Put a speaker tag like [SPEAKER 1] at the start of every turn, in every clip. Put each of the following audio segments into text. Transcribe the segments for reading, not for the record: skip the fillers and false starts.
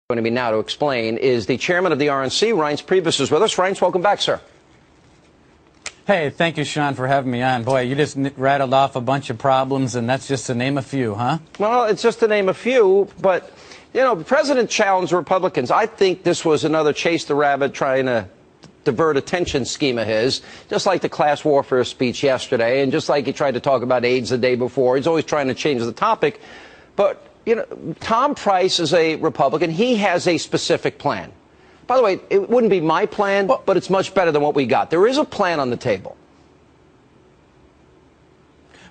[SPEAKER 1] Joining me now to explain is the chairman of the RNC, Reince Priebus, is with us. Reince, welcome back, sir.
[SPEAKER 2] Hey, thank you, Sean, for having me on. Boy, you just rattled off a bunch of problems, and that's just to name a few, huh?
[SPEAKER 1] Well, it's just to name a few, but, you know, the president challenged Republicans. I think this was another chase the rabbit trying to divert attention scheme of his, just like the class warfare speech yesterday, and just like he tried to talk about AIDS the day before. He's always trying to change the topic. But, you know, Tom Price is a Republican. He has a specific plan. By the way, it wouldn't be my plan, but it's much better than what we got. There is a plan on the table.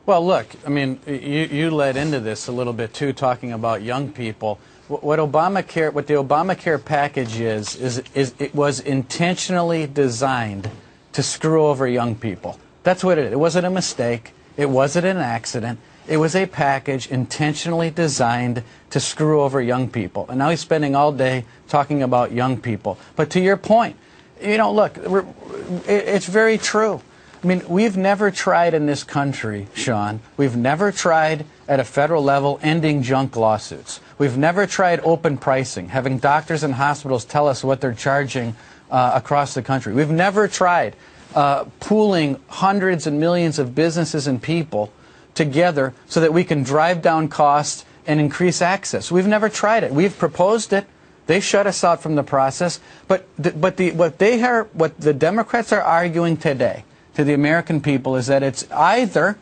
[SPEAKER 2] Well, look, I mean, you led into this a little bit, too, talking about young people. What the ObamaCare package is it was intentionally designed to screw over young people. That's what it is. It wasn't a mistake. It wasn't an accident. It was a package intentionally designed to screw over young people. And now he's spending all day talking about young people. But to your point, you know, look, it's very true. I mean, we've never tried in this country, Sean, we've never tried at a federal level ending junk lawsuits. We've never tried open pricing, having doctors and hospitals tell us what they're charging across the country. We've never tried pooling hundreds and millions of businesses and people together so that we can drive down costs and increase access. We've never tried it. We've proposed it. They shut us out from the process. But what the Democrats are arguing today to the American people is that it's either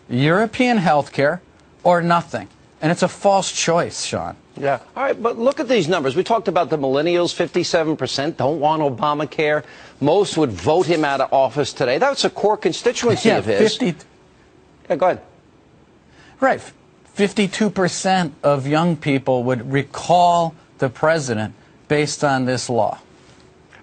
[SPEAKER 2] European health care or nothing. And it's a false choice, Sean.
[SPEAKER 1] Yeah. All right, but look at these numbers. We talked about the millennials, 57% don't want Obamacare. Most would vote him out of office today. That's a core constituency of his. Yeah, go ahead.
[SPEAKER 2] Right. 52% of young people would recall the president based on this law.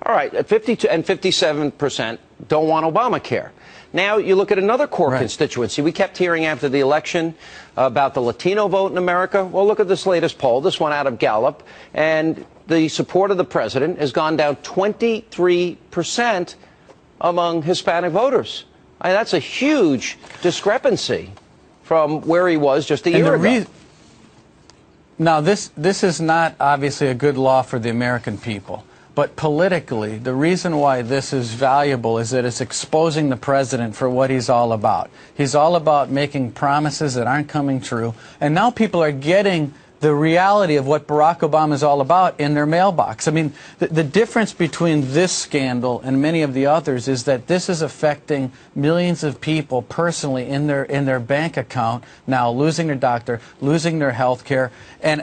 [SPEAKER 1] All right. At 52 and 57% don't want Obamacare. Now you look at another core constituency. We kept hearing after the election about the Latino vote in America. Well, look at this latest poll, this one out of Gallup, and the support of the president has gone down 23% among Hispanic voters. I mean, that's a huge discrepancy from where he was just a year ago.
[SPEAKER 2] Now, this is not obviously a good law for the American people. But politically, the reason why this is valuable is that it's exposing the president for what he's all about. He's all about making promises that aren't coming true. And now people are getting the reality of what Barack Obama is all about in their mailbox. I mean, the difference between this scandal and many of the others is that this is affecting millions of people personally in their bank account now, losing their doctor, losing their health care. And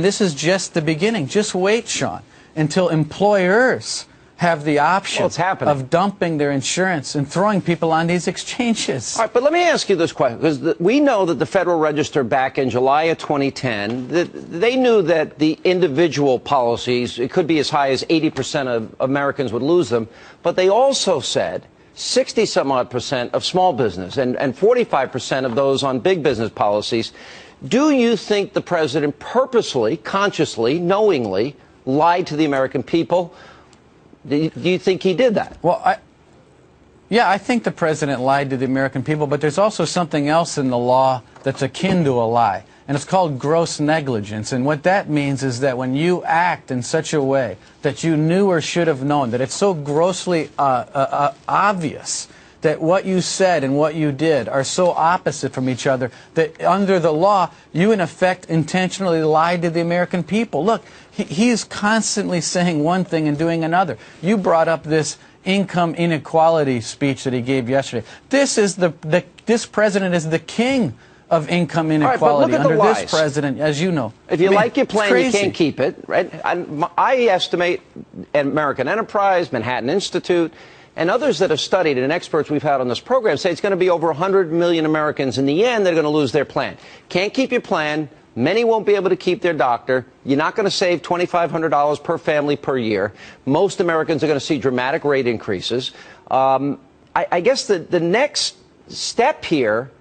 [SPEAKER 2] this is just the beginning. Just wait, Sean, until employers have the option of dumping their insurance and throwing people on these exchanges.
[SPEAKER 1] All right, but let me ask you this question, because we know that the Federal Register back in July of 2010, they knew that the individual policies, it could be as high as 80% of Americans would lose them, but they also said 60-some-odd% of small business and 45% of those on big business policies. Do you think the president purposely, consciously, knowingly lied to the American people? Do you think he did that?
[SPEAKER 2] Well, I think the president lied to the American people, but there's also something else in the law that's akin to a lie, and it's called gross negligence. And what that means is that when you act in such a way that you knew or should have known, that it's so grossly obvious that what you said and what you did are so opposite from each other that under the law, you in effect intentionally lied to the American people. Look, he's constantly saying one thing and doing another. You brought up this income inequality speech that he gave yesterday. This president is the king of income inequality under this president, as you know.
[SPEAKER 1] If you like your plan, you can't keep it, right? I estimate American Enterprise, Manhattan Institute, and others that have studied, and experts we've had on this program, say it's going to be over 100 million Americans in the end that are going to lose their plan. Can't keep your plan. Many won't be able to keep their doctor. You're not going to save $2,500 per family per year. Most Americans are going to see dramatic rate increases. I guess the next step here,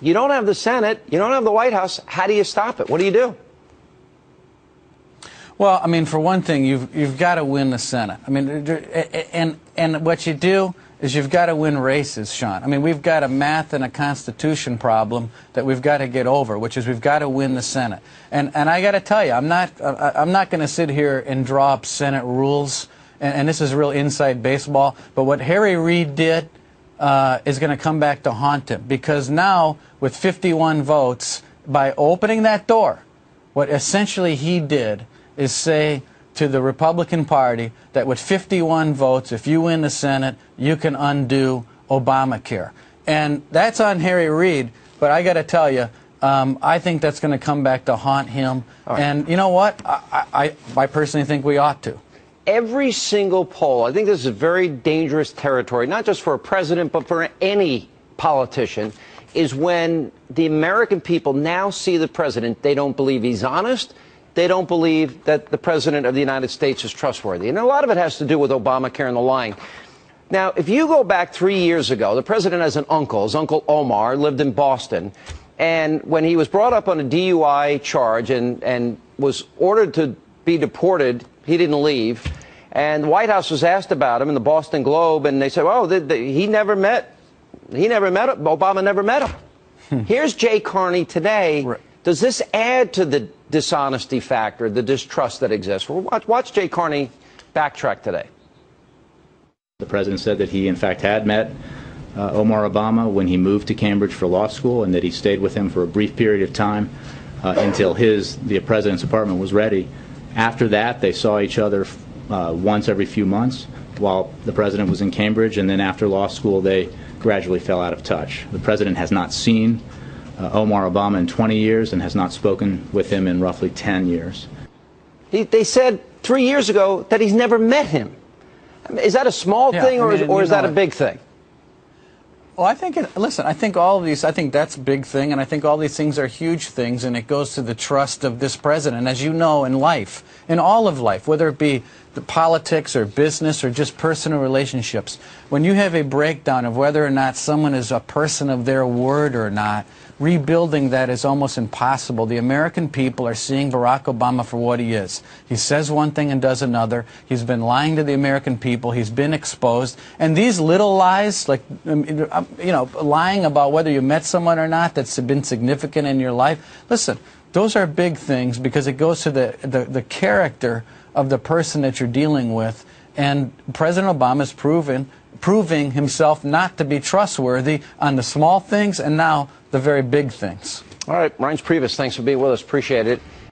[SPEAKER 1] you don't have the Senate, you don't have the White House. How do you stop it? What do you do?
[SPEAKER 2] Well, I mean, for one thing, you've got to win the Senate. I mean, And what you do is you've got to win races, Sean. I mean, we've got a math and a constitution problem that we've got to get over, which is we've got to win the Senate. And I got to tell you, I'm not going to sit here and draw up Senate rules, and this is real inside baseball, but what Harry Reid did is going to come back to haunt him, because now, with 51 votes, by opening that door, what essentially he did is say to the Republican Party that with 51 votes, if you win the Senate, you can undo Obamacare. And that's on Harry Reid, but I got to tell you, I think that's going to come back to haunt him. Right. And you know what? I personally think we ought to.
[SPEAKER 1] Every single poll, I think this is very dangerous territory, not just for a president, but for any politician, is when the American people now see the president, they don't believe he's honest. They don't believe that the President of the United States is trustworthy. And a lot of it has to do with Obamacare and the lying. Now, if you go back 3 years ago, the president has an uncle. His uncle Omar lived in Boston. And when he was brought up on a DUI charge and was ordered to be deported, he didn't leave. And the White House was asked about him in the Boston Globe, and they said, oh, he never met Obama never met him. Here's Jay Carney today. Right. Does this add to the dishonesty factor, the distrust that exists? Well, watch Jay Carney backtrack today.
[SPEAKER 3] The president said that he, in fact, had met Omar Obama when he moved to Cambridge for law school, and that he stayed with him for a brief period of time until the president's apartment was ready. After that, they saw each other once every few months while the president was in Cambridge, and then after law school, they gradually fell out of touch. The president has not seen Omar Obama in 20 years and has not spoken with him in roughly 10 years.
[SPEAKER 1] They said 3 years ago that he's never met him. I mean, is that a small thing, or is that a big thing?
[SPEAKER 2] Well, I think, listen, I think all of these, I think that's a big thing, and I think all these things are huge things, and it goes to the trust of this president. As you know, in life, in all of life, whether it be the politics or business or just personal relationships, when you have a breakdown of whether or not someone is a person of their word or not, rebuilding that is almost impossible. The American people are seeing Barack Obama for what he is. He says one thing and does another. He's been lying to the American people. He's been exposed. And these little lies, like, lying about whether you met someone or not that's been significant in your life, listen, those are big things because it goes to the character of the person that you're dealing with. And President Obama is proving himself not to be trustworthy on the small things and now the very big things.
[SPEAKER 1] All right, Reince Priebus, thanks for being with us. Appreciate it.